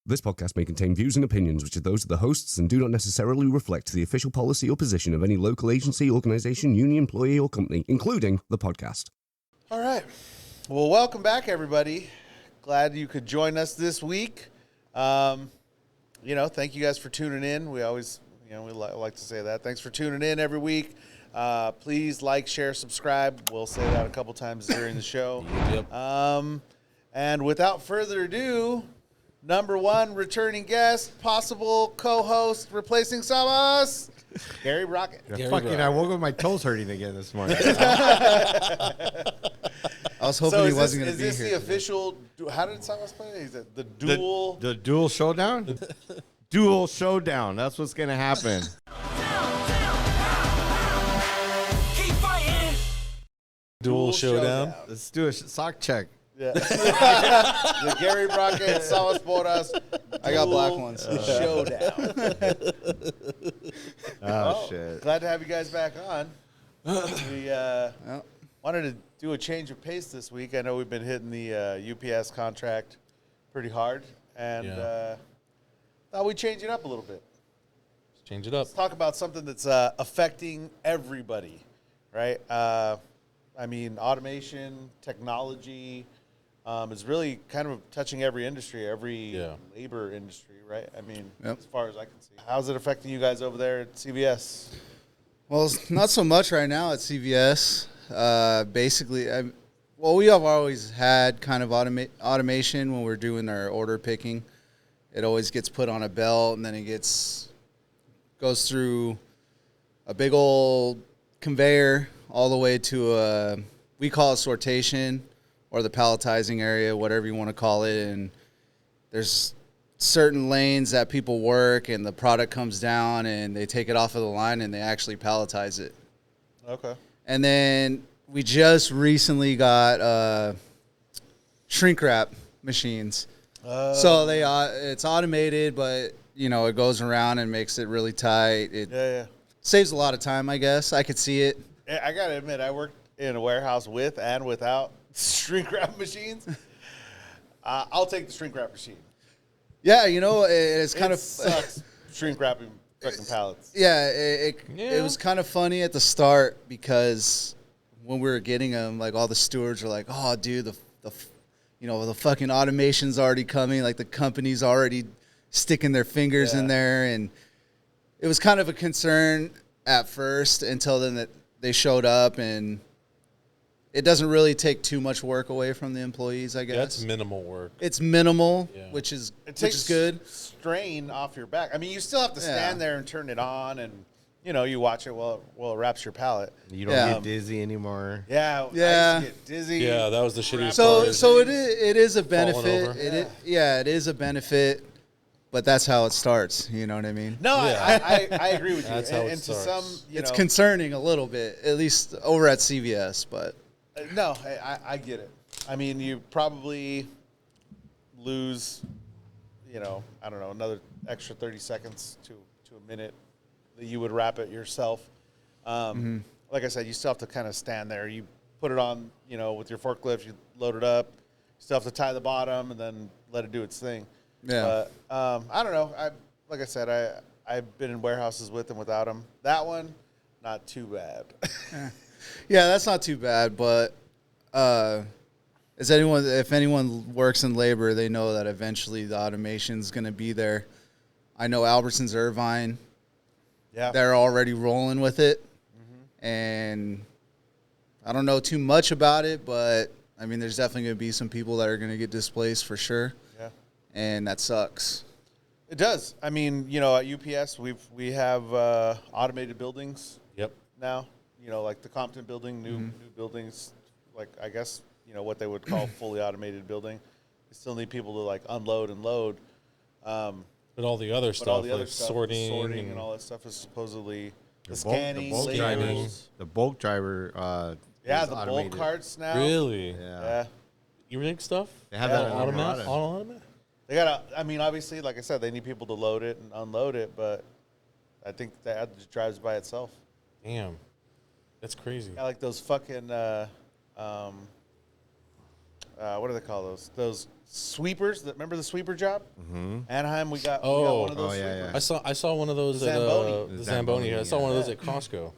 This podcast may contain views and opinions which are those of the hosts and do not necessarily reflect the official policy or position of any local agency, organization, union, employee, or company, including the podcast. All right. Well, welcome back, everybody. Glad you could join us this week. Thank you guys for tuning in. We always, we like to say that. Thanks for tuning in every week. Please like, share, subscribe. We'll say that a couple times during the show. Yep. And without further ado, number one returning guest, possible co-host, replacing Samas, Gary Brockett. I woke up with my toes hurting again this morning. I was hoping he wasn't going to be here. Is this the official? How did Samas play? Is it the dual? The dual showdown? Dual showdown. That's what's going to happen. Dual showdown. Let's do a sock check. Yeah. The Gary Brockett, Samas Boras. I got black ones. Showdown. Shit. Glad to have you guys back on. We wanted to do a change of pace this week. I know we've been hitting the UPS contract pretty hard, and thought we'd change it up a little bit. Change it up. Let's talk about something that's affecting everybody, right? Automation, technology is really kind of touching every industry, every labor industry, right? As far as I can see. How's it affecting you guys over there at CVS? Well, it's not so much right now at CVS. We have always had kind of automation when we're doing our order picking. It always gets put on a belt, and then it goes through a big old conveyor all the way to we call it sortation or the palletizing area, whatever you want to call it. And there's certain lanes that people work, and the product comes down, and they take it off of the line, and they actually palletize it. Okay. And then we just recently got shrink wrap machines. So it's automated, but it goes around and makes it really tight. It saves a lot of time, I guess. I could see it. I gotta admit, I worked in a warehouse with and without shrink wrap machines. I'll take the shrink wrap machine. Yeah, it's kind of sucks shrink wrapping fucking pallets. Yeah, it was kind of funny at the start because when we were getting them, like all the stewards were like, "Oh, dude, the fucking automation's already coming. Like the company's already sticking their fingers in there," and it was kind of a concern at first until then that they showed up, and it doesn't really take too much work away from the employees, I guess. Yeah, it's minimal work. It's minimal, which is good. Strain off your back. You still have to stand there and turn it on, and you watch it while it wraps your pallet. You don't get dizzy anymore. Yeah. I used to get dizzy. Yeah, that was the shittiest part. So it is a falling benefit. over. It is a benefit. But that's how it starts. You know what I mean? No, I agree with you. That's how it starts. It's concerning a little bit, at least over at CVS. But no, I get it. You probably lose, I don't know, another extra 30 seconds to a minute that you would wrap it yourself. Like I said, you still have to kind of stand there. You put it on, with your forklift, you load it up. You still have to tie the bottom and then let it do its thing. Yeah. But I don't know. Like I said, I've been in warehouses with and without them. That one, not too bad. Yeah, that's not too bad. But if anyone works in labor, they know that eventually the automation's going to be there. I know Albertsons Irvine. Yeah. They're already rolling with it. And I don't know too much about it, but there's definitely going to be some people that are going to get displaced for sure. And that sucks. It does. At UPS, we have automated buildings. Yep. Now, like the Compton building, new buildings, like I guess what they would call fully automated building. They still need people to like unload and load. But all the other stuff, sorting and all that stuff is supposedly the scanning, the bulk driver. The bulk carts now. Really? Yeah. E-rig stuff. They have that on automatic. They gotta. Obviously, like I said, they need people to load it and unload it, but I think that just drives by itself. Damn, that's crazy. Yeah, like those fucking what do they call those? Those sweepers. Remember the sweeper job? Mm-hmm. Anaheim, we got Oh. one of those Oh, yeah, sweepers. yeah. I saw one of those The at Zamboni. the Zamboni. I saw one of those Yeah. at Costco.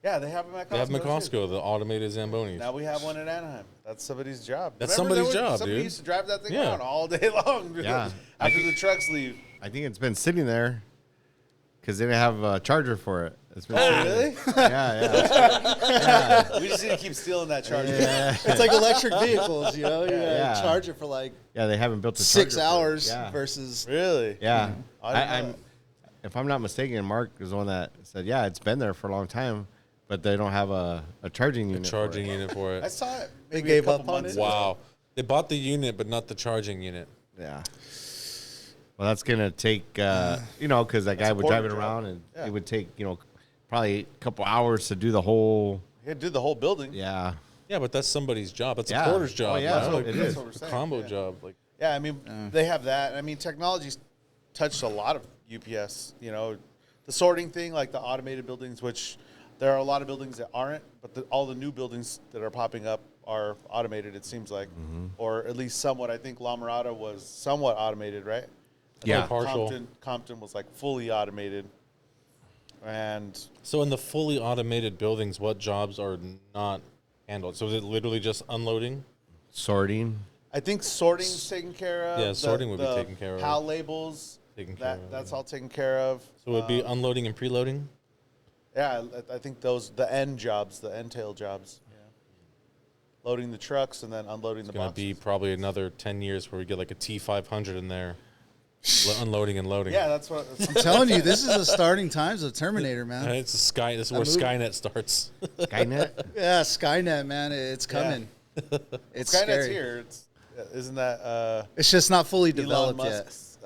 Yeah, they have them at Costco. They have them at too. Costco, the automated Zambonis. Now we have one in Anaheim. That's somebody's job. That's Remember somebody's job, somebody dude. used to drive that thing Yeah. around all day long. Yeah. After the trucks leave. I think it's been sitting there because they didn't have a charger for it. It's been Oh, sitting really? Yeah. We just need to keep stealing that charger. It's like electric vehicles, you know. You gotta Yeah. charge it for like Yeah, they haven't built a 6 charger for it. hours Yeah. versus. Really? Yeah. I didn't know I'm, that. if I'm not mistaken, Mark is the one that said, yeah, it's been there for a long time, but they don't have a charging unit. Charging for it. unit for I it. saw it. They Maybe gave a couple up on months it? ago. Wow. They bought the unit, but not the charging unit. Yeah. Well, that's going to take, because that guy a would porter drive it job. around and Yeah. it would take, probably a couple hours to do the whole, He did the whole building. yeah. Yeah, but that's somebody's job. That's Yeah. a porter's job. Oh, yeah, man. that's what it That's is. what we're A saying. combo yeah. job. Like, Yeah, I mean, they have that. I mean, technology's touched a lot of UPS. The sorting thing, like the automated buildings, which there are a lot of buildings that aren't, but all the new buildings that are popping up are automated, it seems like. Or at least somewhat. I think La Mirada was somewhat automated, right? Yeah. partial. Compton was like fully automated. And so in the fully automated buildings, what jobs are not handled? So is it literally just unloading? Sorting. I think sorting's taken care of. Yeah, sorting would be taken care of. PAL labels, Taken care of, that's yeah. all taken care of. So it would be unloading and preloading? Yeah, I think the end jobs, the end tail jobs. Yeah. Loading the trucks and then unloading the It's going to boxes. be probably another 10 years where we get like a T500 in there, unloading and loading. Yeah, that's what. I'm telling you, this is the starting times of Terminator, man. It's a sky. This is where movie. Skynet starts. Skynet? Yeah, Skynet, man, it's coming. It's Skynet's scary. here. Isn't that It's just not fully Elon developed yet. Musk's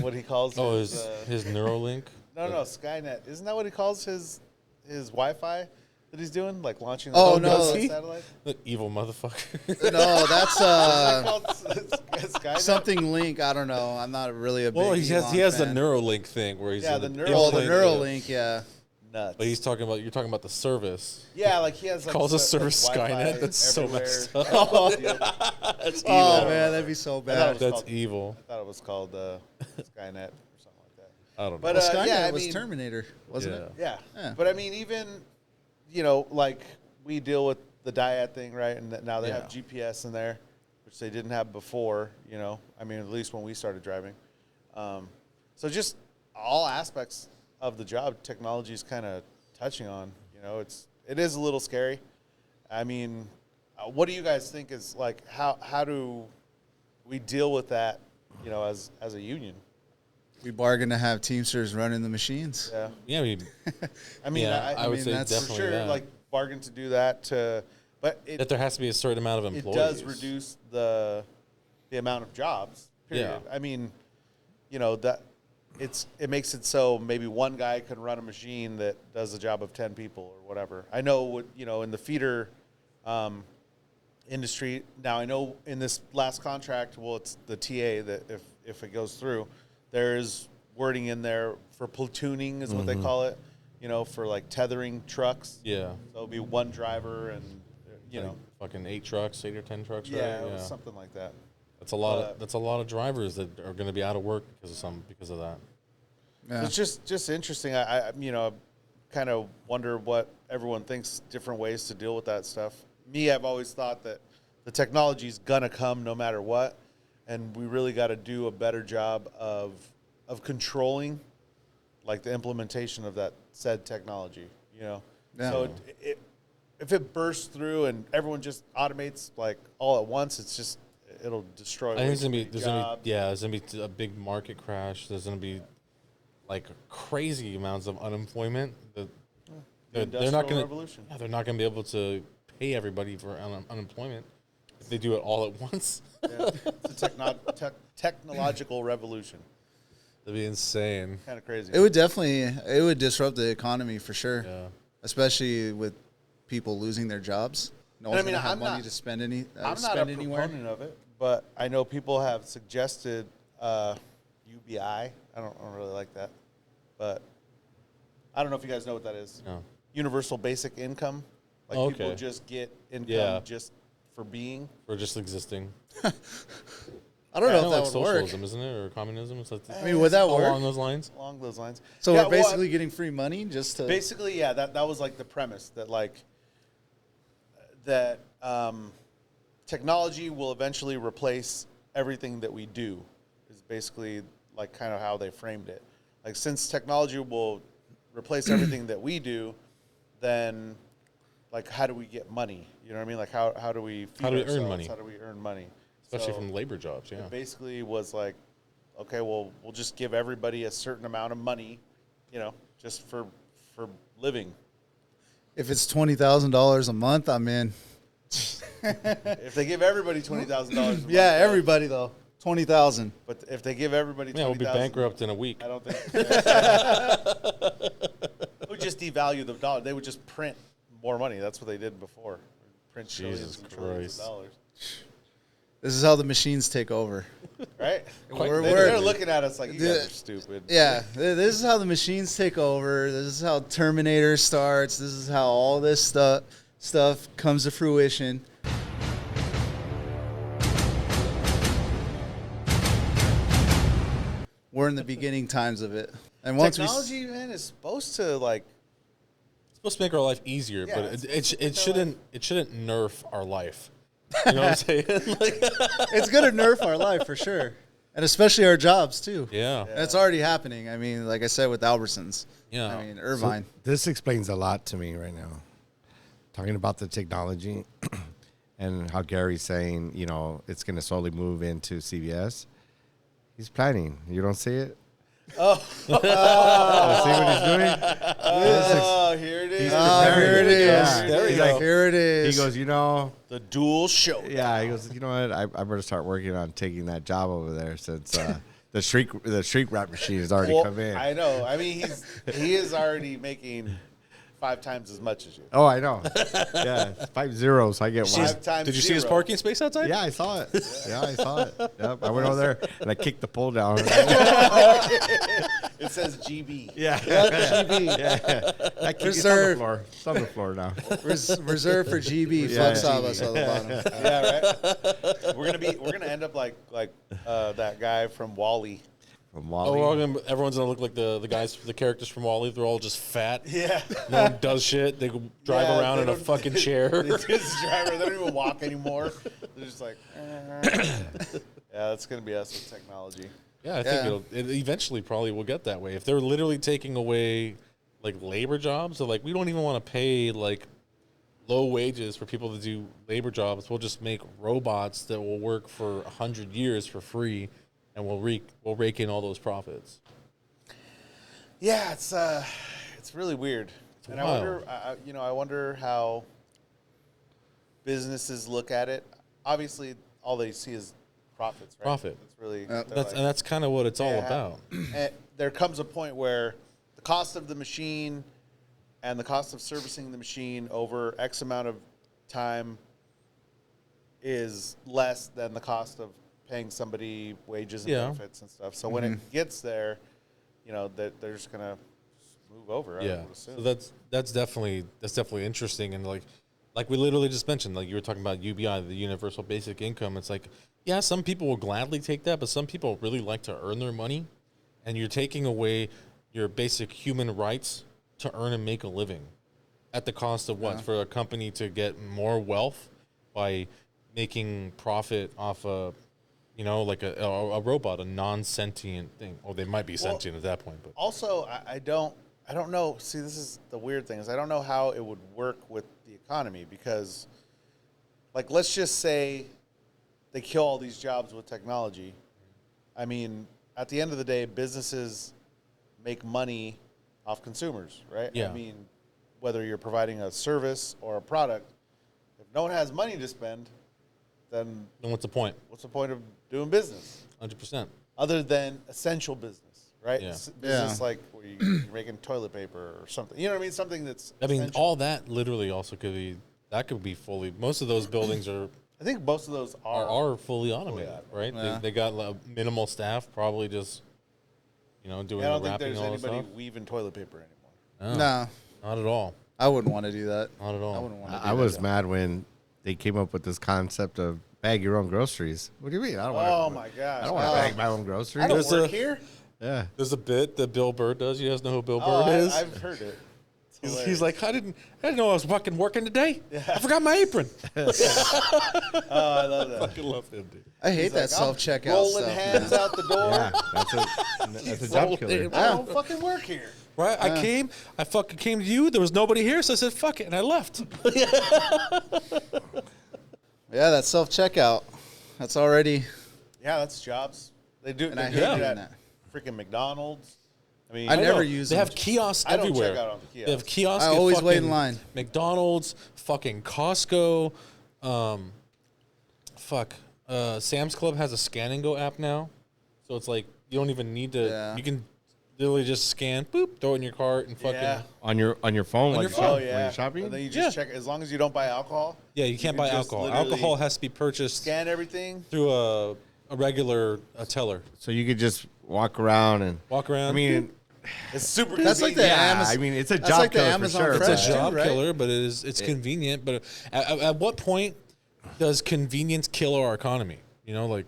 what he calls? Oh, his, his Neuralink. no, Skynet. Isn't that what he calls his Wi-Fi that he's doing, like launching? Oh, the no. satellite. The evil motherfucker. No, that's Called Skynet. something Link. I don't know. I'm not really a big. Well, he Elon has the fan. Neuralink thing where he's Yeah, in the the Neuralink. Oh, the implant- Neuralink, yeah. Nuts. But you're talking about the service. Yeah, like he has like Calls a like service Wi-Fi Skynet? That's so everywhere. messed up. That's Oh man, that'd be so bad. That's evil. I thought it was called Skynet or something like that. I don't know. But Skynet yeah, I was mean, Terminator, wasn't Yeah. it? Yeah. Yeah. But I mean, even like we deal with the Diet thing, right? And now they have GPS in there, which they didn't have before. I mean, at least when we started driving. So just all aspects of the job, technology is kind of touching on. It is a little scary. I mean, what do you guys think is like? How do we deal with that? As a union. We bargain to have Teamsters running the machines. Yeah. Yeah, I mean, I mean, yeah, I would mean, say that's for definitely for sure, that. like bargain to do that. But that there has to be a certain amount of it employees. does reduce the amount of jobs. Period. Yeah. I mean, that it makes it so maybe one guy can run a machine that does the job of 10 people or whatever. I know in the feeder industry now. I know in this last contract, well, it's the TA that if it goes through, there's wording in there for platooning is what they call it. For like tethering trucks. Yeah. So it'll be one driver and Fucking 8 trucks, 8 or 10 trucks, right? yeah, it was something like that. That's a lot of drivers that are going to be out of work because of that. Yeah. It's just interesting. I kind of wonder what everyone thinks different ways to deal with that stuff. I've always thought that the technology's gonna come no matter what, and we really got to do a better job of controlling, like the implementation of that said technology. Yeah. So if it bursts through and everyone just automates like all at once, it'll destroy. I think there's there's gonna be a big market crash. There's gonna be like crazy amounts of unemployment. They're not gonna. revolution. Yeah, they're not gonna be able to pay everybody for unemployment if they do it all at once. Yeah. It's a technological revolution. That'd be insane. Kind of crazy. It would disrupt the economy for sure. Yeah. Especially with people losing their jobs. No And I one's mean, gonna have I'm money not- to spend I'm I'm not a proponent of it, but I know people have suggested UBI. I don't really like that, but I don't know if you guys know what that is. No. Universal basic income. Like Okay. people just get income Yeah. just for being. For just existing. I don't know if Kinda that like would work. socialism, isn't it, or communism? I mean, would that work? Along those lines. Along those lines. So Yeah, we're basically getting free money just to. basically, yeah. That was like the premise that technology will eventually replace everything that we do. Is basically like kind of how they framed it. Like since technology will replace everything that we do, then like how do we get money? You know what I mean? Like how do we feed How do we earn ourselves? money? How do we earn money? Especially So from labor jobs, yeah. it basically was like, okay, well, we'll just give everybody a certain amount of money, just for living. If it's $20,000 a month, I'm in. If they give everybody $20,000, Yeah, everybody though. 20,000. But if they give everybody Yeah, we'll be 20,000, bankrupt in a week. I don't think it would just devalue the dollar. They would just print more money. That's what they did before. Print trillions Jesus and trillions of Christ. dollars. This is how the machines take over. Right? We're- They're looking at us like you guys Yeah. are stupid. Yeah, this is how the machines take over. This is how Terminator starts. This is how all this stuff comes to fruition. We're in the beginning times of it, and once Technology, man, is supposed to like. It's supposed to make our life easier, Yeah, but it's it shouldn't nerf our life. You know what I'm saying? Like, it's gonna nerf our life for sure, and especially our jobs too. yeah. And it's already happening. I mean, like I said with Albertsons. Yeah. I mean Irvine. This explains a lot to me right now. Talking about the technology and how Gary's saying, it's going to slowly move into CVS. He's planning. You don't see it? Oh. See what he's doing? Oh, here it is. Here it is. Yeah. There we He's go. like- Here it is. He goes, The dual show. yeah, he goes, you know what? I better start working on taking that job over there since the shrink wrap machine has already come in. I know. I mean, he is already making 5 times as much as you. Oh, I know. Yeah, 5 zeros. I get one. 5 times Did you see his zero. parking space outside? Yeah, I saw it. Yeah, I saw it. Yep, I went over there and I kicked the pole down. It says GB. Yeah. I kicked it on the Reserve. floor. It's on the floor now. Reserved for GB. Yeah, Fuck GB. Sabas on the bottom. Yeah, right. We're gonna end up like that guy from Wall-E. From Oh, Wally. everyone's gonna look like the guys, the characters from Wall-E. They're all just fat. Yeah. No one does shit. They go drive Yeah, around they in a don't- fucking chair. They just drive. They don't even walk anymore. They're just like. Yeah, that's gonna be us with technology. Yeah, I think Yeah. it eventually probably will get that way. If they're literally taking away like labor jobs, so like we don't even want to pay like low wages for people to do labor jobs. We'll just make robots that will work for 100 years for free, and we'll rake in all those profits. Yeah, it's really weird, and wild. I wonder how businesses look at it. Obviously, all they see is profits, right? Profit. That's really That's kind of what it's all about. And there comes a point where the cost of the machine and the cost of servicing the machine over X amount of time is less than the cost of paying somebody wages and Yeah. benefits and stuff. So when it gets there, that they're just gonna move over. I Yeah, would assume. so that's definitely interesting, and like we literally just mentioned, like you were talking about UBI, the universal basic income. It's like, yeah, some people will gladly take that, but some people really like to earn their money, and you're taking away your basic human rights to earn and make a living at the cost of what? For a company to get more wealth by making profit off a like a robot, a non-sentient thing. Or they might be sentient at that point, but Also, I don't know. See, this is the weird thing is I don't know how it would work with the economy because, like, let's just say they kill all these jobs with technology. I mean, at the end of the day, businesses make money off consumers, right? Yeah. I mean, whether you're providing a service or a product, if no one has money to spend, then what's the point? what's the point of doing business? 100%. Other than essential business, right? Yeah. Business like where you're making toilet paper or something. You know what I mean? Something that's I mean, essential. all that literally also could be fully. Most of those buildings are I think most of those are fully automated, right? Yeah. They got minimal staff, probably just doing I the don't think wrapping there's and all that anybody stuff. weaving toilet paper anymore. No, No, not at all. I wouldn't want to do that. Not at all. I wouldn't want to do I that was job. mad when they came up with this concept of bag your own groceries. What do you mean? I don't want Oh my gosh. I don't want to bag my own groceries. I don't There's work a- here. Yeah. There's a bit that Bill Burr does. You guys know who Bill Burr Oh, is? I've heard it. It's He's hilarious. like, I didn't know I was fucking working today. I forgot my apron. Oh, I love that. Fucking love him, dude. I hate He's that like, self I'm checkout rolling stuff. hands out the door. Yeah, that's a job killer. I don't fucking work here. Right? I fucking came to you. There was nobody here, so I said, fuck it, and I left. Yeah, that self checkout. That's already. Yeah, that's jobs. They do. And They I do hate it doing at that. freaking McDonald's. I mean, I never know. use They them. have kiosks I don't everywhere. check out on the They have kiosks. kiosks. I at always wait in fucking line. McDonald's, fucking Costco, Sam's Club has a scan and go app now, so it's like you don't even need to. Yeah. You can literally just scan, boop, throw it in your cart, and fucking. Yeah. On your phone while your you're phone. Oh when yeah. you're shopping. And then you just Yeah. check. As long as you don't buy alcohol. Yeah, you can't can buy just alcohol. literally Alcohol has to be purchased Scan everything. through a regular teller. So you could just walk around and Walk around. I mean, It's super. That's like the convenient. yeah, Amazon. I mean, it's a that's job like the killer for Amazon sure. it's Fresh a too, job right? killer, but it's convenient. But at what point does convenience kill our economy? You know, like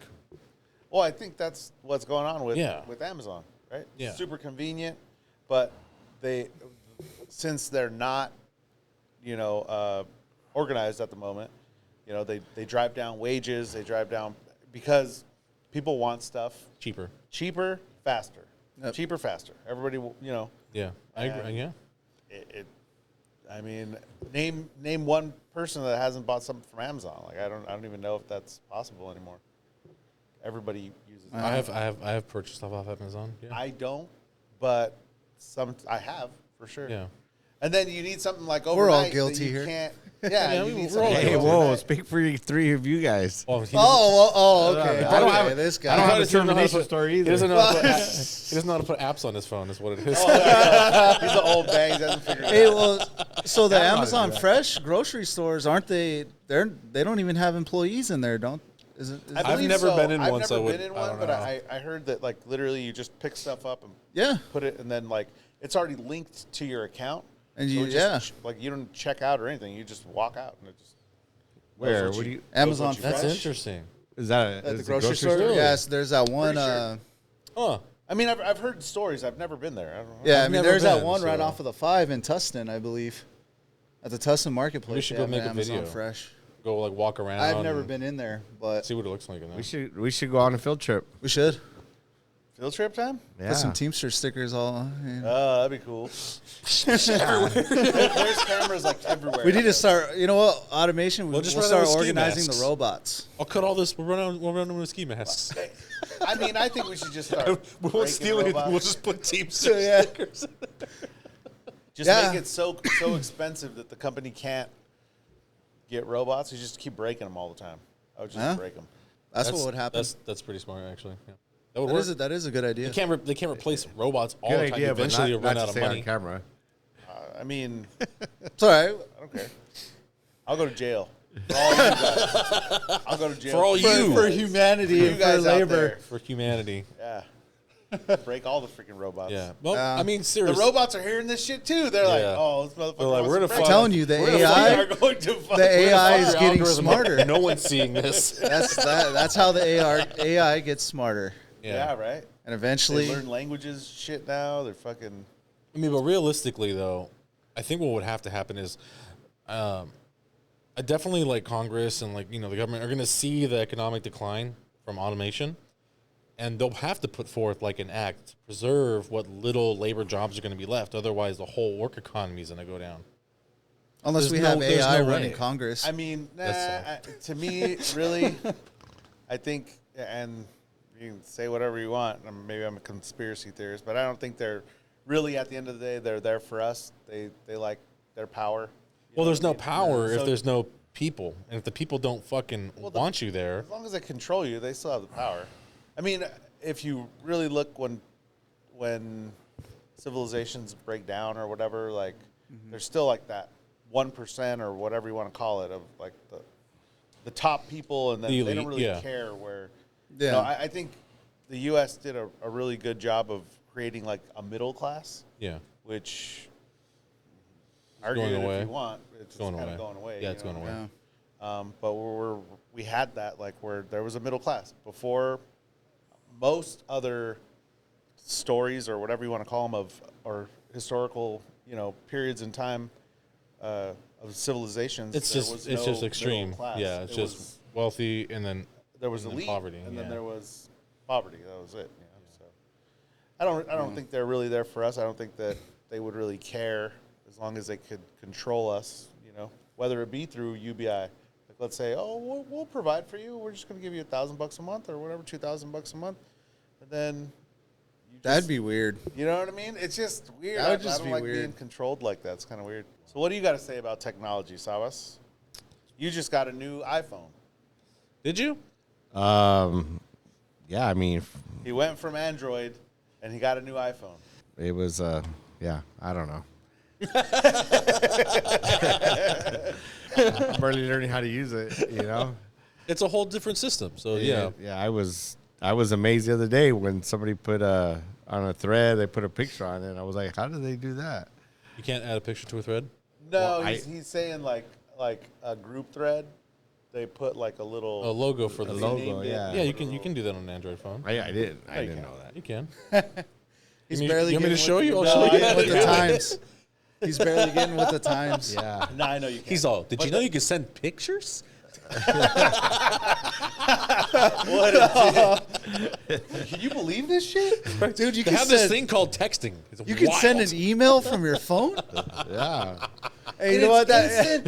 Well, I think that's what's going on with Yeah. with Amazon, right? Yeah. Super convenient, but since they're not, organized at the moment, they drive down wages, they drive down because people want stuff cheaper. cheaper, faster, Yep. cheaper, faster. Everybody, Yeah, I agree. And- Yeah, I mean, name one person that hasn't bought something from Amazon. Like I don't even know if that's possible anymore. Everybody uses it. I have purchased stuff off Amazon. Yeah, I don't, but I have for sure. yeah. And then you need something like We're all overnight that guilty you here. Can't, Yeah, yeah, you we're need all something like hey, guilty. whoa! overnight. Speak for you three of you guys. Oh, Okay. I don't Okay, have- this I guy. don't have a He doesn't know how to termination put- story He either. doesn't know how to put, he doesn't know how to put apps on his phone. Is what it is. He's an old bag. He doesn't figure Hey, it out. well, so the I don't know how to Amazon do that. Fresh grocery stores aren't they? They don't even have employees in there, don't? Is it? I I've believe never so. been in I've one, so I never would- been in I one, don't but know. I heard that like literally you just pick stuff up and Yeah. put it, and then like it's already linked to your account. And So you- it yeah. just, like you don't check out or anything. You just walk out and it just Where? knows What do you? Amazon knows what you That's fresh. interesting. Is that At the is it grocery store? store? Yes, there's that one. Pretty sure. Huh. I mean, I've heard stories. I've never been there. I don't know. Yeah, I've I mean, never there's that been, one right so- off of the 5 in Tustin, I believe. At the Tustin Marketplace. We should they go have make a Amazon video. Fresh. Go like walk around. I've never and been in there, but See what it looks like in there. We should go on a field trip. we should Field trip time? Yeah. put some Teamster stickers all. Oh, that'd be cool. There's cameras like everywhere. We need to start. You know what? Automation. We'll just run out start of ski organizing masks. the robots. I'll cut all this. We'll run with ski masks. I mean, I think we should just start. We won't breaking steal it. robots. We'll just put team Yeah. stickers. Just Yeah. make it so expensive that the company can't get robots. You just keep breaking them all the time. I would just Huh? break them. That's what would happen. That's pretty smart, actually. Yeah. That would That work. is a good idea. They can't replace robots all Good the time. idea, but Eventually, you'll not run to out of say on money. camera. I mean, It's all right. I don't care. I'll go to jail. For all you guys. I'll go to jail. For all you. For humanity You and for guys out labor. there. For humanity. Yeah. Break all the freaking robots. Yeah. Well, I mean, The seriously. robots are hearing this shit too. They're like, Yeah. oh, this motherfucker. They're like, wants we're to the break fuck- it. telling you, the We're the AI fuck are going to fuck. the AI is Our getting algorithm- smarter. No one's seeing this. That's how the AI gets smarter. Yeah, right. And They eventually, learn languages shit now. They're fucking. I mean, but realistically, though, I think what would have to happen is, I definitely like Congress and like the government are going to see the economic decline from automation, and they'll have to put forth like an act to preserve what little labor jobs are going to be left. Otherwise, the whole work economy is going to go down. unless there's we no- have there's AI no running way. Congress. I mean, That's to me, really, I think, and you can say whatever you want. Maybe I'm a conspiracy theorist, but I don't think they're really, at the end of the day, they're there for us. They like their power. You Well, know there's what I no mean? power So if there's no people, and if the people don't fucking want you there. As long as they control you, they still have the power. I mean, if you really look when civilizations break down or whatever, like there's still like that 1% or whatever you want to call it of like the top people, and then The they don't elite, really yeah. care where. Yeah. You know, I think the U.S. did a really good job of creating like a middle class, Yeah. which argue going it away. if you want, it's Going kind away. of going away. Yeah, you it's know? going away. But we had that, like, where there was a middle class before most other stories or whatever you want to call them or historical, periods in time of civilizations. It's just extreme. Yeah, it's just wealthy, and then there was elite, poverty, and then there was poverty. That was it. So I don't think they're really there for us. I don't think that they would really care as long as they could control us. Whether it be through UBI. Like, let's say, we'll provide for you. We're just going to give you $1,000 a month or whatever, $2,000 a month, and then. That'd be weird. You know what I mean? It's just weird. That would just I don't be like weird. being controlled like that. It's kind of weird. So what do you got to say about technology, Savas? You just got a new iPhone. Did you? Yeah, I mean, He went from Android, and he got a new iPhone. it was, yeah, I don't know. I'm barely learning how to use it, It's a whole different system. So yeah. Yeah, I was amazed the other day when somebody put on a thread, they put a picture on it, and I was like, how did they do that? You can't add a picture to a thread. No, he's saying like a group thread. They put like a little logo for the logo, yeah. Yeah, you can do that on an Android phone. I didn't know that. You can. He's You barely want me to getting show with, you? I'll no, show you. getting with the times. He's barely getting with the times. Yeah. No, I know you can't. He's all. Did you know you can send pictures? Can you believe this shit? Dude, you They can have this send, thing called texting. It's you can send wild. an email from your phone? Yeah. Hey, you know what that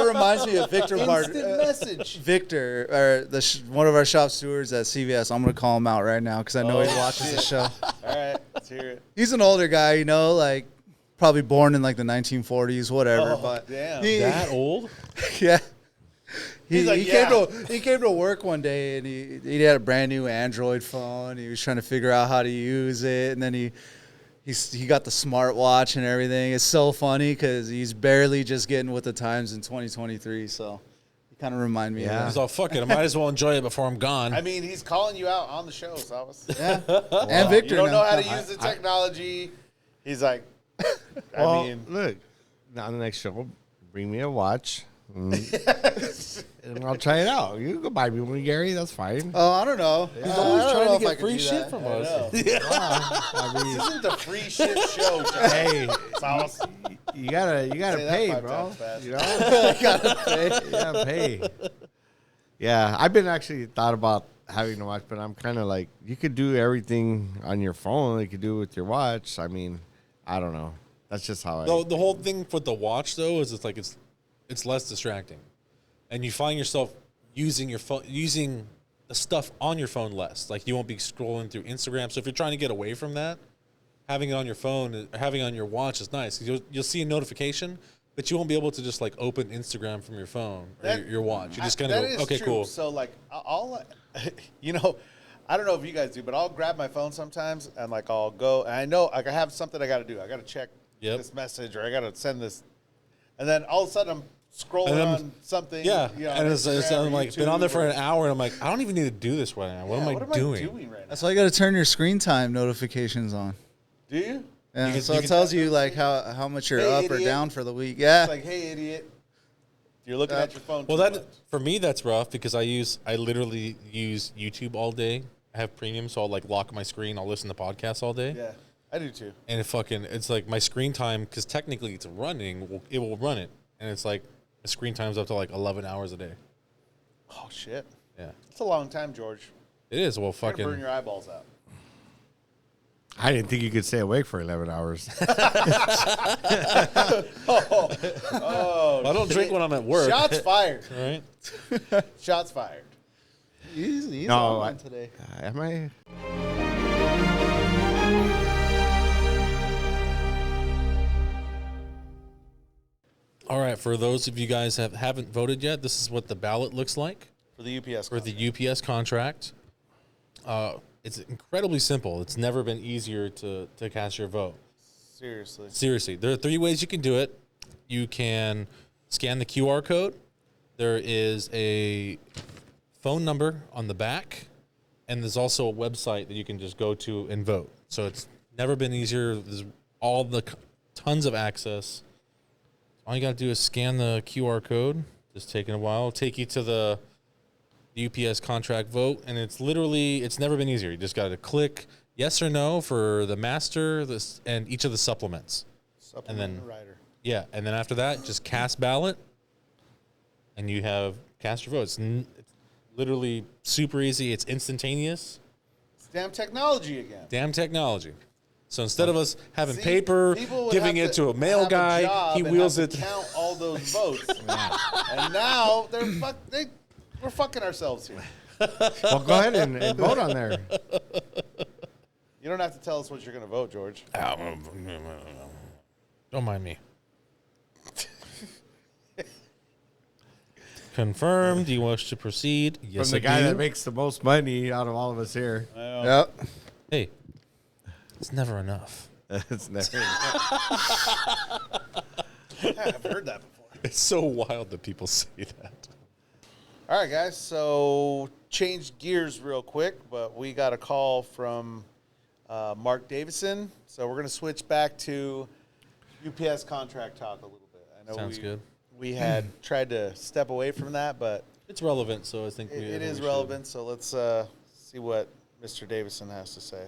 reminds me of Victor Instant message. Victor, or one of our shop stewards at CVS. I'm gonna call him out right now because I know he watches the show. All right, let's hear it. He's an older guy, like probably born in like the 1940s, whatever. Oh, but damn. That old? yeah. He's like, He came to work one day and he had a brand new Android phone. He was trying to figure out how to use it, and then he got the smartwatch and everything. It's so funny because he's barely just getting with the times in 2023. So he kind of remind me. Yeah. Of He's all, fuck it. I might as well enjoy it before I'm gone. I mean, he's calling you out on the show, Savas. that. Yeah. And Victor. You don't know now. how to use the technology. He's like, Well, I mean, look, on the next show, bring me a watch. And I'll try it out. You can go buy me one, Gary. That's fine. Oh, I don't know. He's always I don't trying know to if I get could free do shit that. from I us. know. This isn't the free shit show. Hey, Savas. you gotta Say that pay, 5 bro. times fast. You gotta pay. Yeah, I've been actually thought about having to watch, but I'm kind of like, you could do everything on your phone. You could do it with your watch. I mean, I don't know. That's just how The whole thing with the watch though is it's less distracting, and you find yourself using your phone, using the stuff on your phone less. Like you won't be scrolling through Instagram. So if you're trying to get away from that, having it on your phone, having it on your watch is nice. You'll see a notification, but you won't be able to just like open Instagram from your phone or your watch. You just kind of go, okay, true. cool. So like, I'll I don't know if you guys do, but I'll grab my phone sometimes and like I'll go and I know like I have something I got to do. I got to check this message or I got to send this, and then all of a sudden I'm scrolling on something. Yeah, and Instagram I'm or like been on there YouTube for or- an hour, and I'm like, I don't even need to do this right now. What am I doing? right now? That's why you got to turn your screen time notifications on. Do you? Yeah, can- so you it can- tells you like how much you're Hey, up or idiot. down for the week. Yeah. It's like, hey, idiot, you're looking at your phone. Well, too that much. for me that's rough because I literally use YouTube all day. I have premium, so I'll like lock my screen. I'll listen to podcasts all day. Yeah, I do too. And it's like my screen time, because technically it's running, it will run it. And it's like the screen time's up to like 11 hours a day. Oh shit, Yeah. it's a long time, George. It is. Well, You're gonna burn fucking. your eyeballs out. I didn't think you could stay awake for 11 hours. Oh, I don't drink when I'm at work. shots fired. Right? Shots fired. He's No, on one I- today. Am I? All right. For those of you guys that haven't voted yet, this is what the ballot looks like For the UPS. for the UPS contract. It's incredibly simple. It's never been easier to cast your vote. Seriously. Seriously, there are 3 ways you can do it. You can scan the QR code. There is a phone number on the back, and there's also a website that you can just go to and vote. So it's never been easier. There's tons of access. All you got to do is scan the QR code. Just taking a while. Take you to the UPS contract vote, and it's never been easier. You just got to click yes or no for the master, and each of the supplements. Supplement And then- and rider. Yeah, and then after that, just cast ballot, and you have cast your vote. It's literally super easy. It's instantaneous. It's damn technology again. Damn technology. So instead of us having See, paper, people would giving have it to a mail have guy, job he and wheels have it. to count all those votes. And now we're fucking ourselves here. Well, go ahead and vote on there. You don't have to tell us what you're going to vote, George. Don't mind me. Confirmed. Do you wish to proceed? Yes, From the I guy do. that makes the most money out of all of us here. Yep. Hey, it's never enough. It's never. I've heard that before. It's so wild that people say that. All right, guys. So change gears real quick, but we got a call from Mark Davison. So we're going to switch back to UPS contract talk a little bit. I know Sounds good. We had tried to step away from that, but It's relevant, so I think it is we relevant. So let's see what Mr. Davison has to say.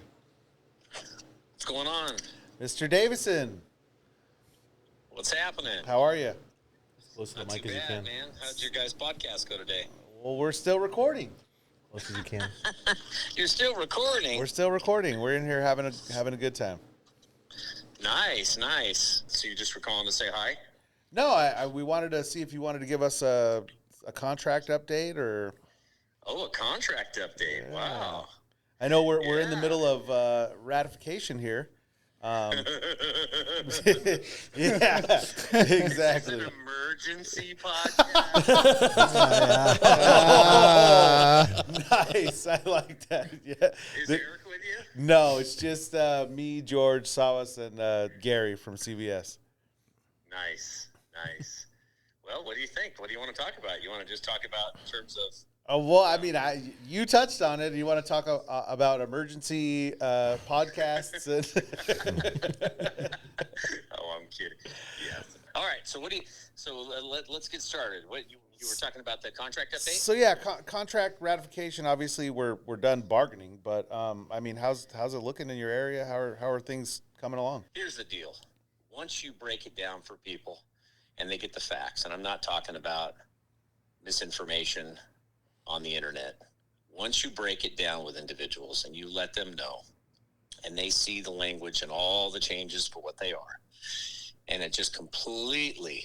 What's going on? Mr. Davison, What's happening? how are you? should. Close to the Not mic too as you bad, can. man. How'd your guys' podcast go today? Well, we're still recording. Close as you can. You're still recording. We're still recording. We're in here having a good time. Nice, nice. So you just were calling to say hi? No, we wanted to see if you wanted to give us a contract update, or Oh, a contract update. Wow. I know we're in the Yeah. middle of ratification here. Yeah, It's exactly. an emergency podcast. Nice, I like that. Yeah. Is Eric with you? No, it's just me, George, Sawas, and Gary from CBS. Nice, nice. Well, what do you think? What do you want to talk about? You want to just talk about in terms of Well, I mean, you touched on it. You want to talk about emergency podcasts? Oh, I'm kidding. Yes. All right. So let's get started. What you were talking about the contract update? So yeah, contract ratification. Obviously, we're done bargaining, but I mean, how's it looking in your area? How are things coming along? Here's the deal. Once you break it down for people and they get the facts, and I'm not talking about misinformation on the internet. Once you break it down with individuals and you let them know and they see the language and all the changes for what they are, and it just completely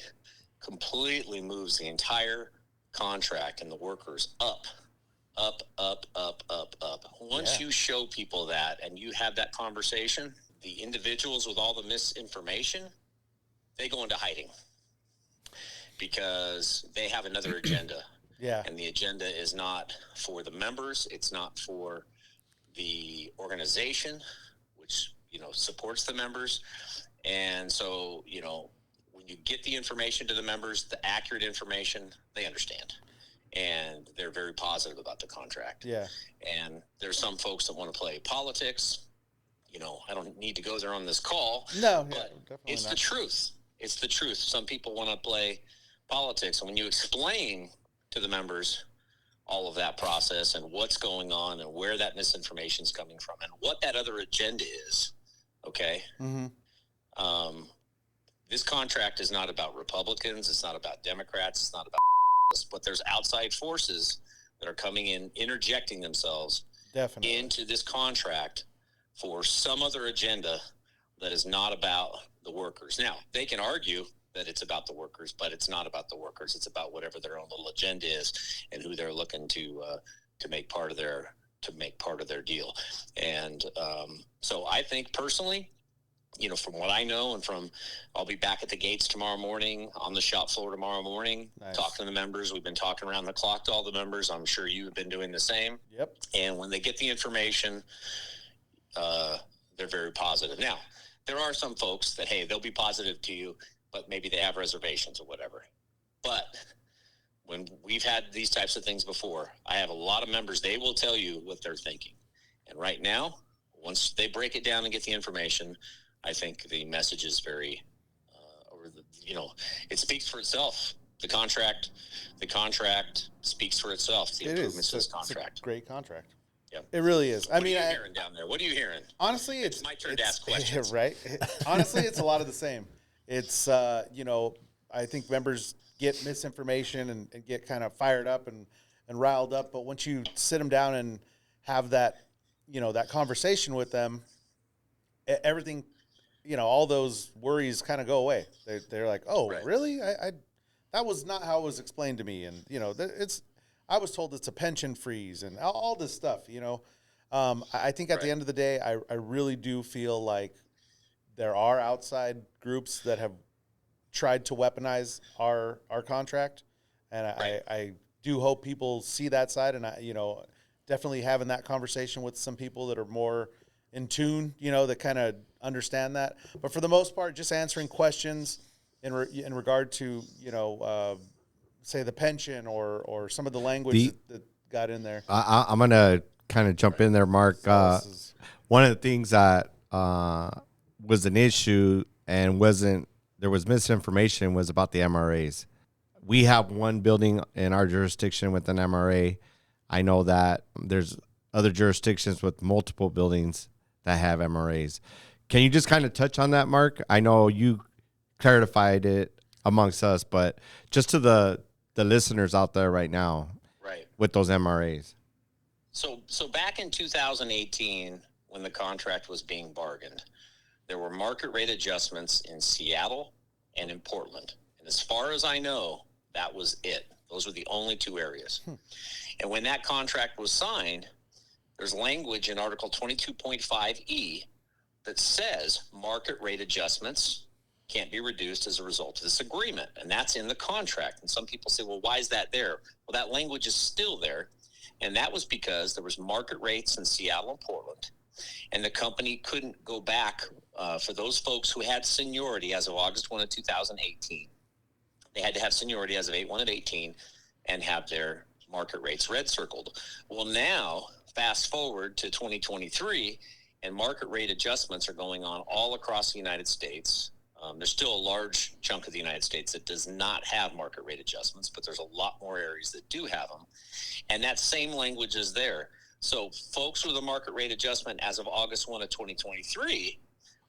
moves the entire contract and the workers up. Once you show people that and you have that conversation, the individuals with all the misinformation, they go into hiding because they have another agenda. Yeah. And the agenda is not for the members. It's not for the organization, which, supports the members. And so, when you get the information to the members, the accurate information, they understand. And they're very positive about the contract. Yeah. And there's some folks that want to play politics. I don't need to go there on this call. No, yeah, but definitely it's not. the truth. It's the truth. Some people want to play politics. And when you explain to the members all of that process and what's going on and where that misinformation is coming from and what that other agenda is, okay? Mm-hmm. This contract is not about Republicans. It's not about Democrats. It's not about but there's outside forces that are coming in, interjecting themselves Definitely. into this contract for some other agenda that is not about the workers. Now, they can argue that it's about the workers, but it's not about the workers. It's about whatever their own little agenda is and who they're looking to make part of their deal. And so I think personally, from what I know and I'll be back at the gates tomorrow morning, on the shop floor tomorrow morning, Nice. talking to the members. We've been talking around the clock to all the members. I'm sure you've been doing the same. Yep. And when they get the information, they're very positive. Now, there are some folks that, hey, they'll be positive to you, but maybe they have reservations or whatever. But when we've had these types of things before, I have a lot of members, they will tell you what they're thinking. And right now, once they break it down and get the information, I think the message is very, it speaks for itself. The contract speaks for itself. The improvements to this contract. It's a great contract. Yeah. It really is. What are you hearing down there? What are you hearing? Honestly, it's my turn to ask questions. Right? Honestly, it's a lot of the same. It's, I think members get misinformation and get kind of fired up and riled up. But once you sit them down and have that, that conversation with them, everything, all those worries kind of go away. They're like, oh, right. Really? I that was not how it was explained to me. And, I was told it's a pension freeze and all this stuff, I think at the end of the day, I really do feel like there are outside groups that have tried to weaponize our contract. And I do hope people see that side. And, definitely having that conversation with some people that are more in tune, that kind of understand that. But for the most part, just answering questions in regard to, say the pension or some of the language that got in there. I'm going to kind of jump in there, Mark. One of the things that was an issue and there was misinformation was about the MRAs. We have one building in our jurisdiction with an MRA. I know that there's other jurisdictions with multiple buildings that have MRAs. Can you just kind of touch on that, Mark? I know you clarified it amongst us, but just to the listeners out there right now, right, with those MRAs. So back in 2018, when the contract was being bargained, there were market rate adjustments in Seattle and in Portland. And as far as I know, that was it. Those were the only two areas. And when that contract was signed, there's language in Article 22.5E that says market rate adjustments can't be reduced as a result of this agreement. And that's in the contract. And some people say, well, why is that there? Well, that language is still there. And that was because there was market rates in Seattle and Portland. And the company couldn't go back for those folks who had seniority as of August 1 of 2018. They had to have seniority as of 8/1 of 18 and have their market rates red circled. Well, now, fast forward to 2023, and market rate adjustments are going on all across the United States. There's still a large chunk of the United States that does not have market rate adjustments, but there's a lot more areas that do have them. And that same language is there. So folks with a market rate adjustment as of August 1 of 2023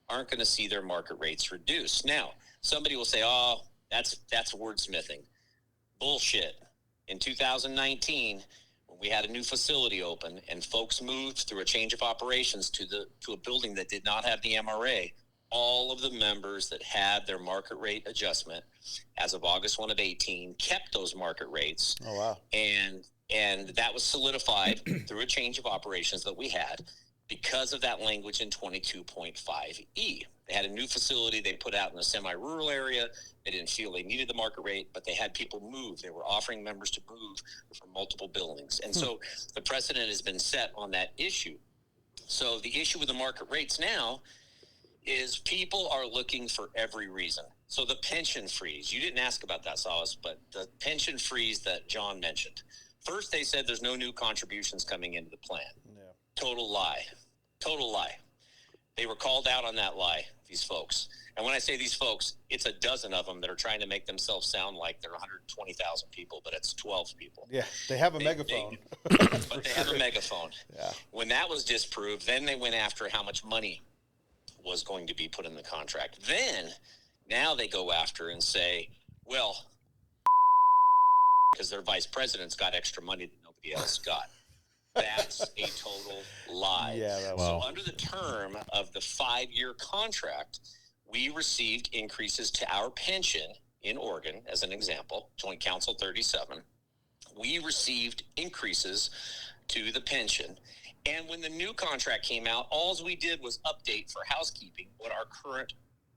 aren't going to see their market rates reduced. Now, somebody will say, oh, that's wordsmithing. Bullshit. In 2019, when we had a new facility open and folks moved through a change of operations to a building that did not have the MRA, all of the members that had their market rate adjustment as of August 1 of 18 kept those market rates. Oh, wow. And that was solidified through a change of operations that we had because of that language in 22.5E. They had a new facility they put out in a semi-rural area. They didn't feel they needed the market rate, but they had people move. They were offering members to move from multiple buildings. And so the precedent has been set on that issue. So the issue with the market rates now is people are looking for every reason. So the pension freeze, you didn't ask about that, Salas, but the pension freeze that John mentioned. First, they said there's no new contributions coming into the plan. Yeah. Total lie. Total lie. They were called out on that lie, these folks. And when I say these folks, it's a dozen of them that are trying to make themselves sound like they're 120,000 people, but it's 12 people. Yeah, they have a megaphone. But they have a megaphone. Yeah. When that was disproved, then they went after how much money was going to be put in the contract. Then, now they go after and say, well, because their vice president's got extra money that nobody else got. That's a total lie. Yeah, So under the term of the 5-year contract, we received increases to our pension in Oregon, as an example, Joint Council 37. We received increases to the pension. And when the new contract came out, all we did was update for housekeeping what our current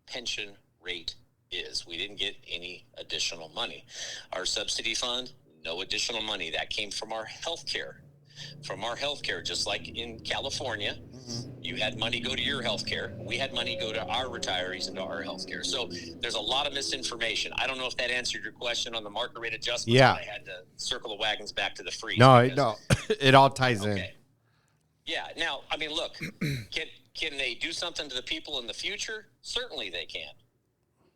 pension rate is. We didn't get any additional money. Our subsidy fund, no additional money. That came from our health care. Just like in California, you had money go to your health care. We had money go to our retirees and to our health care. So there's a lot of misinformation. I don't know if that answered your question on the market rate adjustment. Yeah. I had to circle the wagons back to the freeze. No, it all ties in. Yeah. Now, I mean, look, can they do something to the people in the future? Certainly they can.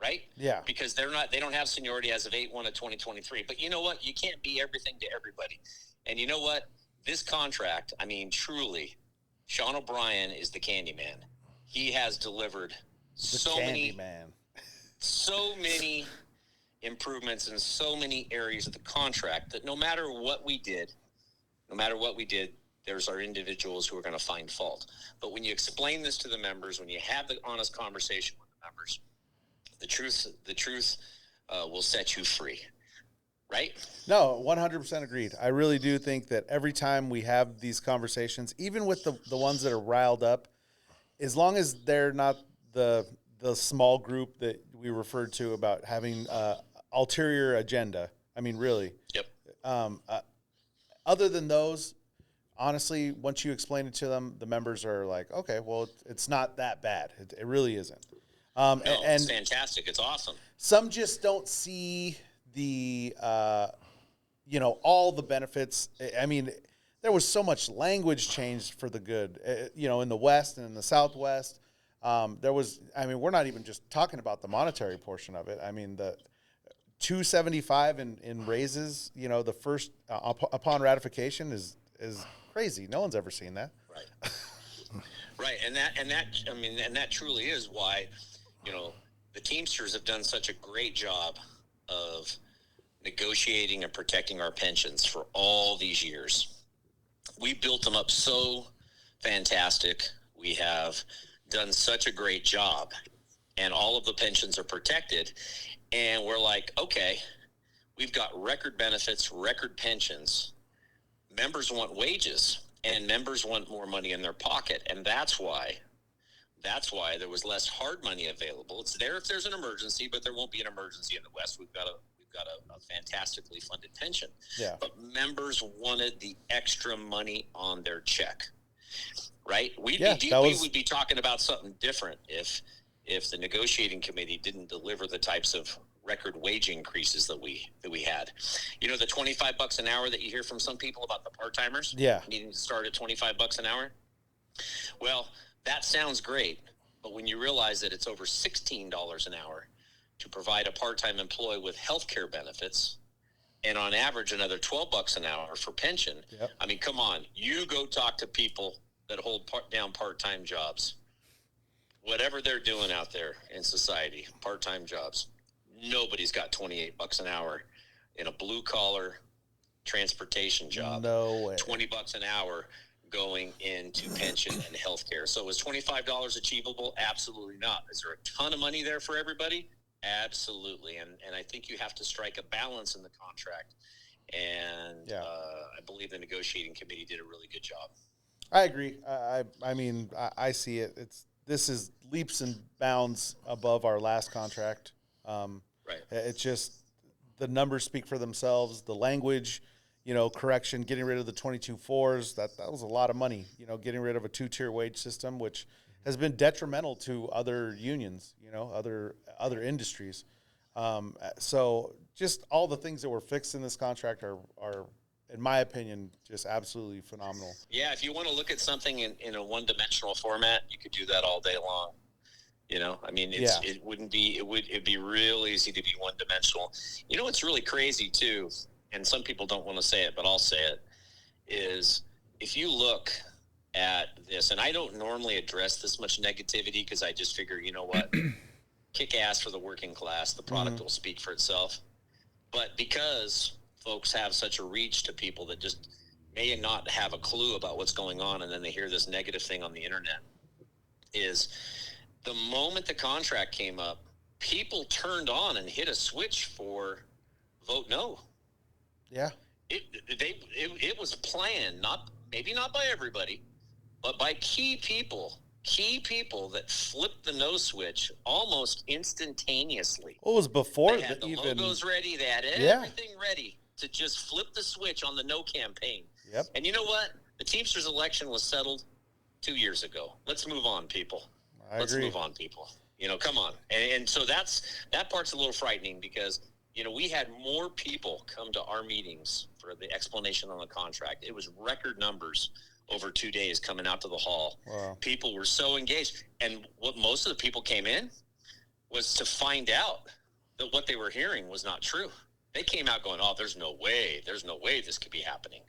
right? Yeah. Because they don't have seniority as of 8/1 of 2023. But you know what? You can't be everything to everybody. And you know what? This contract, I mean, truly, Sean O'Brien is the candy man. He has delivered so many improvements in so many areas of the contract that no matter what we did, there's our individuals who are going to find fault. But when you explain this to the members, when you have the honest conversation with the members, the truth will set you free, right? No, 100% agreed. I really do think that every time we have these conversations, even with the ones that are riled up, as long as they're not the small group that we referred to about having ulterior agenda. I mean, really. Yep. Other than those, honestly, once you explain it to them, the members are like, okay, well, it's not that bad. It really isn't. No, it's fantastic. It's awesome. Some just don't see the, all the benefits. I mean, there was so much language changed for the good, in the West and in the Southwest. We're not even just talking about the monetary portion of it. I mean, the $275 in raises, the first upon ratification is crazy. No one's ever seen that. Right. Right. And that truly is why, the Teamsters have done such a great job of negotiating and protecting our pensions for all these years. We built them up so fantastic. We have done such a great job, and all of the pensions are protected. And we're like, okay, we've got record benefits, record pensions. Members want wages, and members want more money in their pocket. And that's why there was less hard money available. It's there if there's an emergency, but there won't be an emergency in the West. We've got a fantastically funded pension. Yeah. But members wanted the extra money on their check, right? We would be talking about something different if the negotiating committee didn't deliver the types of record wage increases that we had. The $25 an hour that you hear from some people about the part-timers needing to start at $25 an hour. Well, that sounds great, but when you realize that it's over $16 an hour to provide a part-time employee with health care benefits, and on average another $12 an hour for pension. Yep. I mean, come on, you go talk to people that hold down part-time jobs, whatever they're doing out there in society, part-time jobs. Nobody's got $28 an hour in a blue-collar transportation job. No way. $20 an hour going into pension and healthcare. So is $25 achievable? Absolutely not. Is there a ton of money there for everybody? Absolutely. And I think you have to strike a balance in the contract. And I believe the negotiating committee did a really good job. I agree. I see it. This is leaps and bounds above our last contract. Right. It's just the numbers speak for themselves. The language, correction, getting rid of the 22/4s, that was a lot of money. Getting rid of a 2-tier wage system, which has been detrimental to other unions, other industries. So just all the things that were fixed in this contract are, in my opinion, just absolutely phenomenal. Yeah, if you want to look at something in a one-dimensional format, you could do that all day long. It'd be real easy to be one-dimensional. What's really crazy too, and some people don't want to say it, but I'll say it, is if you look at this, and I don't normally address this much negativity because I just figure, you know what, kick ass for the working class, the product will speak for itself. But because folks have such a reach to people that just may not have a clue about what's going on, and then they hear this negative thing on the internet, is the moment the contract came up, people turned on and hit a switch for vote no. Yeah. It was a plan, maybe not by everybody, but by key people that flipped the no switch almost instantaneously. What was before they had the logos ready, they had everything ready to just flip the switch on the no campaign. Yep. And you know what? The Teamsters election was settled 2 years ago. Let's move on, people. Let's move on, people. Come on. And so that part's a little frightening because, we had more people come to our meetings for the explanation on the contract. It was record numbers over 2 days coming out to the hall. Wow. People were so engaged. And what most of the people came in was to find out that what they were hearing was not true. They came out going, "Oh, there's no way this could be happening."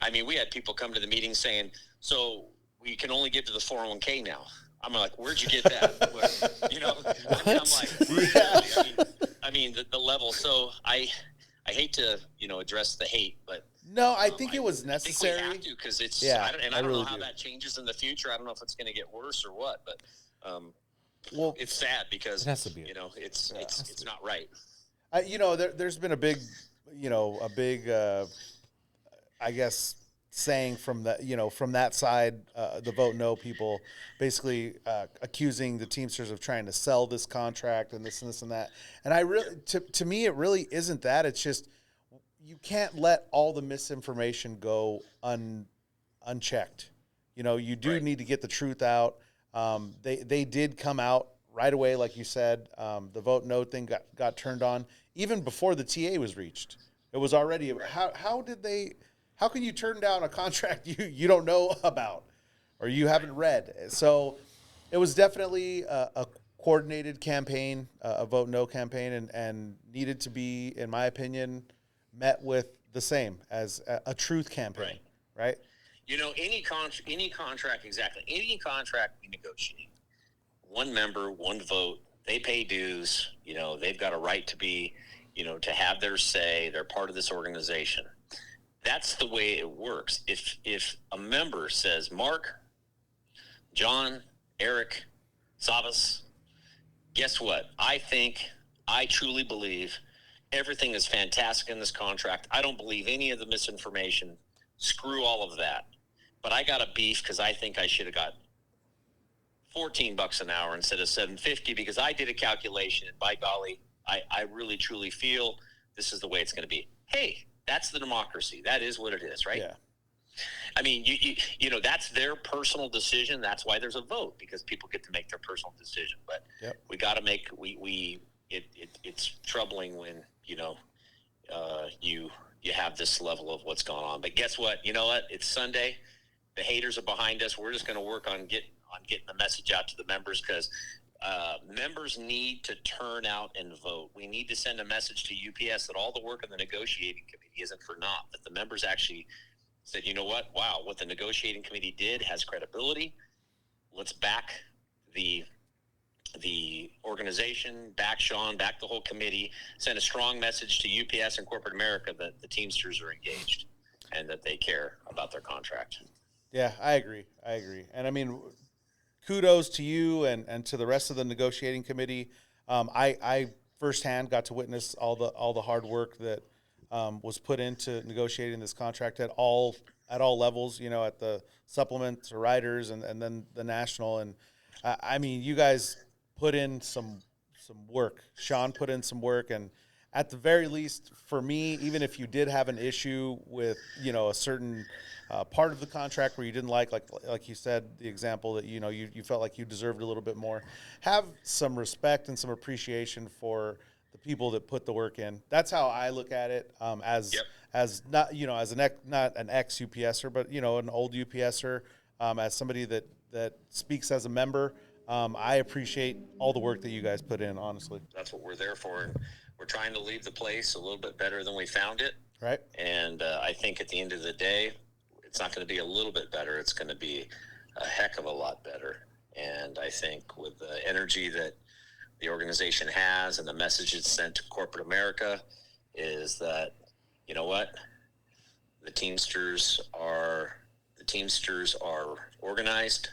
I mean, we had people come to the meeting saying, "So we can only give to the 401k now." I'm like, "Where'd you get that?" You know, I'm like, really? I mean, the level. So I hate to, address the hate, but No, I think it was necessary. I think we have to, because it's, Yeah, I don't really know how do. that changes in the future. I don't know if it's going to get worse or what, but Well, it's sad because, It has to be. it's not right. there's been a big, I guess, saying from that side, the vote no people, basically accusing the Teamsters of trying to sell this contract and this and this and that. And I really, to me, it really isn't that. It's just you can't let all the misinformation go unchecked. You do Right. need to get the truth out. They did come out right away, like you said. The vote no thing got turned on even before the TA was reached. It was already how can you turn down a contract you don't know about or you haven't read? So it was definitely a coordinated campaign, a vote no campaign, and needed to be, in my opinion, met with the same as a truth campaign, right? Any contract, exactly. Any contract we negotiate, one member, one vote, they pay dues, they've got a right to be, to have their say, they're part of this organization. That's the way it works. If a member says, "Mark, John, Eric, Savas, guess what? I truly believe everything is fantastic in this contract. I don't believe any of the misinformation. Screw all of that. But I got a beef because I think I should have got $14 an hour instead of $7.50 because I did a calculation, and by golly, I really truly feel this is the way it's going to be." Hey, that's the democracy. That is what it is, right? Yeah. I mean, that's their personal decision. That's why there's a vote, because people get to make their personal decision. But we got to make it's troubling when you have this level of what's going on. But guess what? You know what? It's Sunday. The haters are behind us. We're just going to work on getting the message out to the members, because members need to turn out and vote. We need to send a message to UPS that all the work of the negotiating committee isn't for naught, that the members actually said, "You know what? Wow, what the negotiating committee did has credibility. Let's back the organization, back Sean, back the whole committee, send a strong message to UPS and corporate America that the Teamsters are engaged and that they care about their contract." Yeah, I agree. And I mean, kudos to you and to the rest of the negotiating committee. I firsthand got to witness all the hard work that was put into negotiating this contract at all levels. At the supplement to riders and then the national. And I mean, you guys put in some work. Sean put in some work, and at the very least, for me, even if you did have an issue with a certain part of the contract where you didn't like you said, the example that you felt like you deserved a little bit more, have some respect and some appreciation for the people that put the work in. That's how I look at it. As not not an ex UPSer, but an old UPSer, as somebody that speaks as a member. I appreciate all the work that you guys put in, honestly. That's what we're there for. And we're trying to leave the place a little bit better than we found it. Right. And I think at the end of the day, it's not going to be a little bit better. It's going to be a heck of a lot better. And I think with the energy that the organization has and the message it's sent to corporate America is that, you know what, the Teamsters are organized.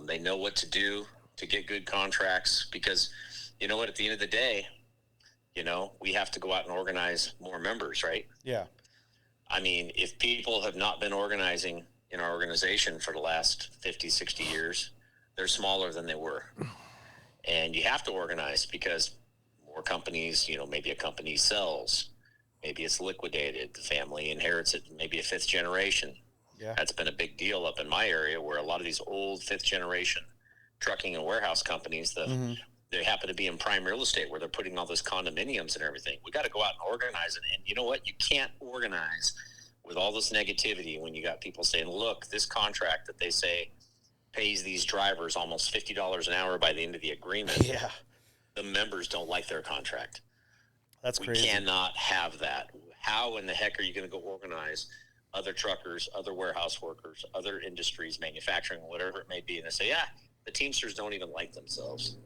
They know what to do to get good contracts, because you know what, at the end of the day, we have to go out and organize more members, right? Yeah. I mean, if people have not been organizing in our organization for the last 50, 60 years, they're smaller than they were. And you have to organize, because more companies, maybe a company sells, maybe it's liquidated, the family inherits it, maybe a fifth generation. Yeah. That's been a big deal up in my area, where a lot of these old fifth generation trucking and warehouse companies, they happen to be in prime real estate where they're putting all those condominiums and everything. We got to go out and organize it. And you know what? You can't organize with all this negativity when you got people saying, "Look, this contract that they say pays these drivers almost $50 an hour by the end of the agreement." Yeah. the members don't like their contract. That's crazy. We cannot have that. How in the heck are you going to go organize other truckers, other warehouse workers, other industries, manufacturing, whatever it may be, and they say, the Teamsters don't even like themselves.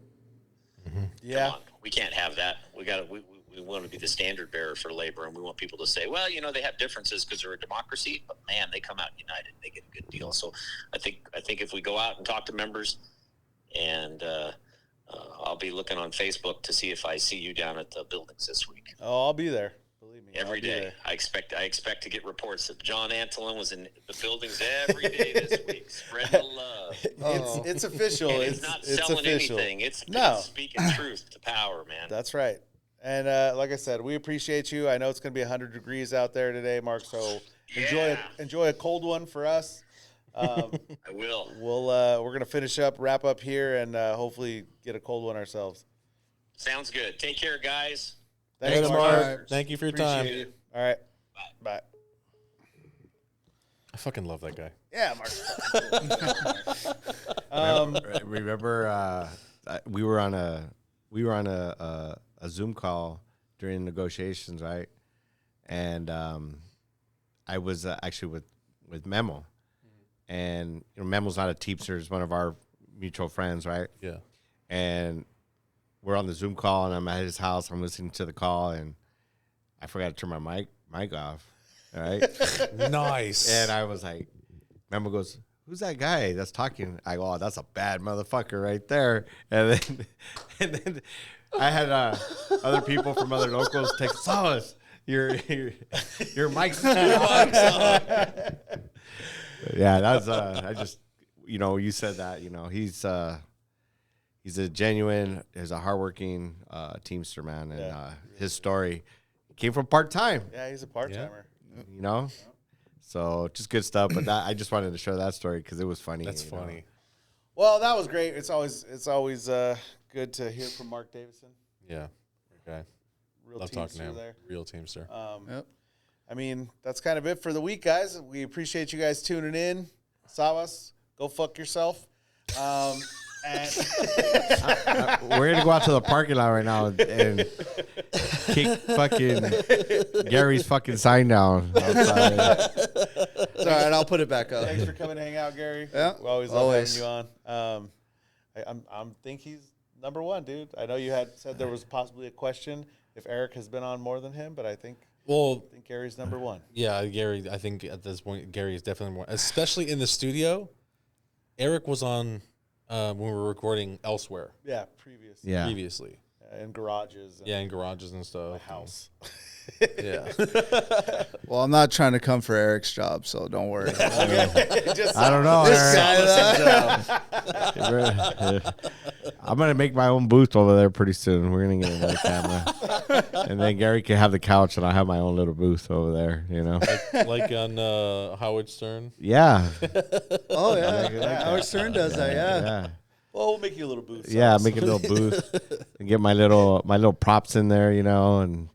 Yeah. Come on. We can't have that. We want to be the standard bearer for labor, and we want people to say, well, they have differences because they're a democracy, but man, they come out united. They get a good deal. So I think if we go out and talk to members, and I'll be looking on Facebook to see if I see you down at the buildings this week. Oh, I'll be there. Believe me. Every day. I expect to get reports that John Antolin was in the buildings every day this week. Spread the love. It's official. And It's not it's selling official. anything. It's speaking truth to power, man. That's right. And like I said, we appreciate you. I know it's going to be 100 degrees out there today, Mark. So enjoy a cold one for us. I will. We're going to wrap up here, and hopefully get a cold one ourselves. Sounds good. Take care, guys. Thanks, Mark. Thank you for your Appreciate time. it. All right. Bye. I fucking love that guy. Yeah, Mark. Remember, we were on a Zoom call during negotiations, right? And I was actually with Memo, and Memo's not a Teamster; he's one of our mutual friends, right? Yeah. And we're on the Zoom call, and I'm at his house. I'm listening to the call, and I forgot to turn my mic off. All right. Nice. And I was like, Memo goes, "Who's that guy that's talking?" I go, "Oh, that's a bad motherfucker right there." And then I had other people from other locals take Solace. Your mic's on. Yeah, that's I just you said that he's a genuine, he's a hardworking Teamster man, and his story came from part-time. Yeah, he's a part-timer. So just good stuff. But I just wanted to share that story because it was funny. That's funny. Well, that was great. It's always good to hear from Mark Davison. Yeah. Okay. Real Love talking to Teamster him. there. Real Teamster. Yep. I mean, that's kind of it for the week, guys. We appreciate you guys tuning in. Savas, go fuck yourself. And We're going to go out to the parking lot right now and kick fucking Gary's fucking sign down outside. It's all right. I'll put it back up. thanks for coming to hang out, Gary. Yeah, we always love having you on. I think he's number one, dude. I know you had said there was possibly a question if Eric has been on more than him, but I think Gary's number one. Yeah, Gary. I think at this point, Gary is definitely more, especially in the studio. Eric was on when we were recording elsewhere. Yeah, previously. Previously. In garages. And in garages and stuff. my house. Yeah. Well, I'm not trying to come for Eric's job, so don't worry. I don't know, Eric. I'm going to make my own booth over there pretty soon. We're going to get another camera. And then Gary can have the couch, and I'll have my own little booth over there, like on Howard Stern. Yeah. Oh, yeah. Howard Stern does that, yeah. Well, we'll make you a little booth. Yeah, make a little booth and get my little props in there, and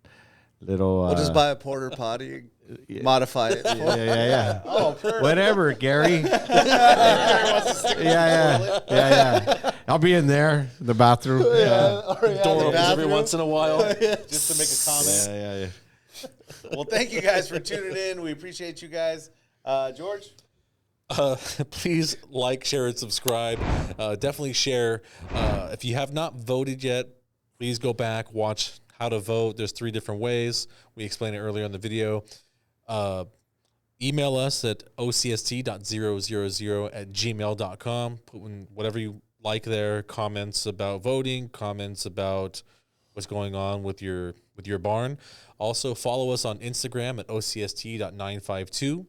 little. We'll just buy a porter potty, modify it. Yeah. Oh, perfect. Whatever, Gary. Yeah. I'll be in there, the bathroom. Door opens every once in a while. Just to make a comment. Yeah. Well, thank you guys for tuning in. We appreciate you guys. George? Please like, share, and subscribe. Definitely share. If you have not voted yet, please go back, watch how to vote. There's 3 different ways. We explained it earlier in the video. Email us at ocst.000@gmail.com. Put in whatever you like there. Comments about voting, comments about what's going on with your barn. Also, follow us on Instagram at ocst.952.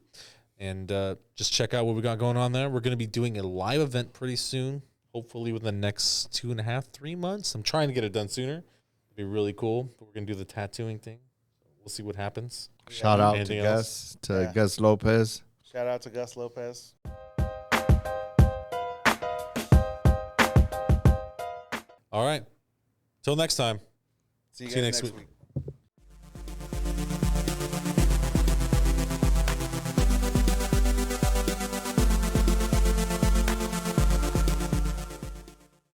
And just check out what we got going on there. We're going to be doing a live event pretty soon, hopefully within the next 2.5, 3 months. I'm trying to get it done sooner. It'd be really cool. But we're going to do the tattooing thing. We'll see what happens. Shout out to Anything Gus, else? Gus Lopez. Shout out to Gus Lopez. All right. Till next time. See you See you guys next next week. week.